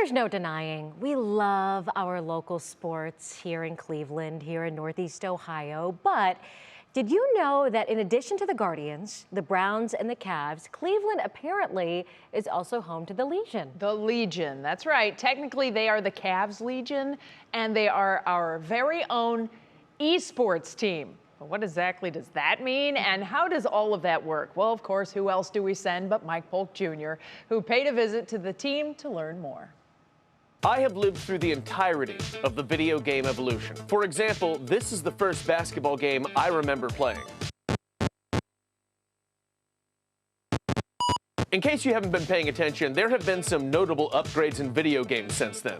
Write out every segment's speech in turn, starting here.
There's no denying, we love our local sports here in Cleveland, here in Northeast Ohio. But did you know that in addition to the Guardians, the Browns, and the Cavs, Cleveland apparently is also home to the Legion? The Legion, that's right. Technically, they are the Cavs Legion, and they are our very own eSports team. But what exactly does that mean, and how does all of that work? Well, of course, who else do we send but Mike Polk-Jr., who paid a visit to the team to learn more. I have lived through the entirety of the video game evolution. For example, this is the first basketball game I remember playing. In case you haven't been paying attention, there have been some notable upgrades in video games since then.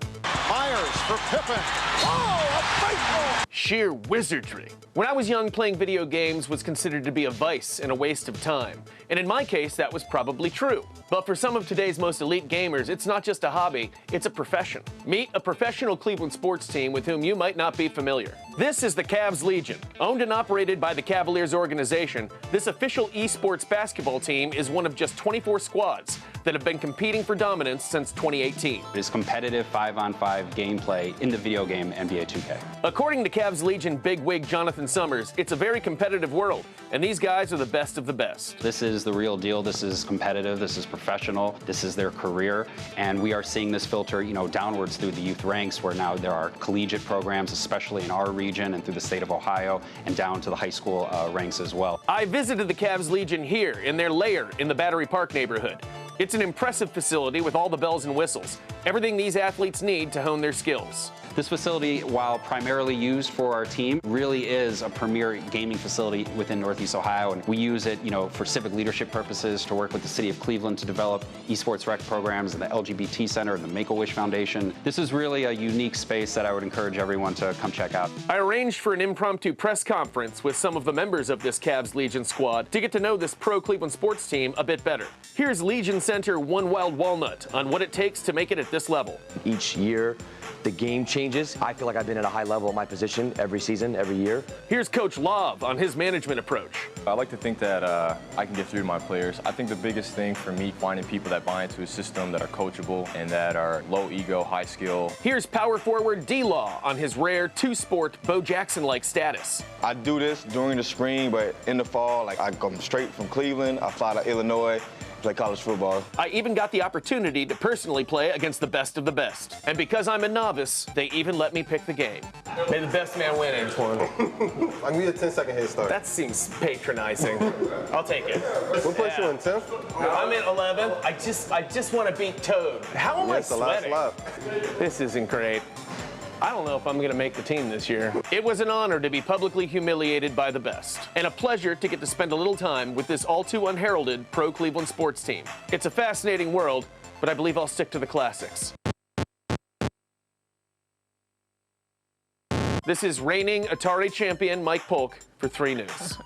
Myers for Pippen. Oh, a baseball! Sheer wizardry. When I was young, playing video games was considered to be a vice and a waste of time. And in my case, that was probably true. But for some of today's most elite gamers, it's not just a hobby, it's a profession. Meet a professional Cleveland sports team with whom you might not be familiar. This is the Cavs Legion. Owned and operated by the Cavaliers organization, this official eSports basketball team is one of just 24 squads that have been competing for dominance since 2018. It's competitive 5-on-5 gameplay in the video game NBA 2K. According to Cavs Legion bigwig Jonathan Summers, it's a very competitive world, and these guys are the best of the best. This is the real deal. This is competitive. This is professional. This is their career, and we are seeing this filter, downwards through the youth ranks, where now there are collegiate programs, especially in our region and through the state of Ohio, and down to the high school ranks as well. I visited the Cavs Legion here in their lair in the Battery Park neighborhood. It's an impressive facility with all the bells and whistles, everything these athletes need to hone their skills. This facility, while primarily used for our team, really is a premier gaming facility within Northeast Ohio, and we use it, for civic leadership purposes, to work with the city of Cleveland to develop eSports rec programs and the LGBT Center and the Make-A-Wish Foundation. This is really a unique space that I would encourage everyone to come check out. I arranged for an impromptu press conference with some of the members of this Cavs Legion squad to get to know this pro Cleveland sports team a bit better. Here's Legion Center One Wild Walnut on what it takes to make it at this level. Each year, the game changes. I feel like I've been at a high level of my position every season, every year. Here's Coach Love on his management approach. I like to think that I can get through to my players. I think the biggest thing for me, finding people that buy into a system that are coachable and that are low ego, high skill. Here's power forward D-Law on his rare two-sport Bo Jackson-like status. I do this during the spring, but in the fall, I come straight from Cleveland. I fly to Illinois, play college football. I even got the opportunity to personally play against the best of the best. And because I'm a novice, they even let me pick the game. May the best man win, Antoine. I need a 10-second head start. That seems patronizing. I'll take it. What place you in, 10th? I'm in 11th. I just want to beat Toad. How am I sweating? This isn't great. I don't know if I'm going to make the team this year. It was an honor to be publicly humiliated by the best, and a pleasure to get to spend a little time with this all-too-unheralded pro Cleveland sports team. It's a fascinating world, but I believe I'll stick to the classics. This is reigning Atari champion Mike Polk for 3 News.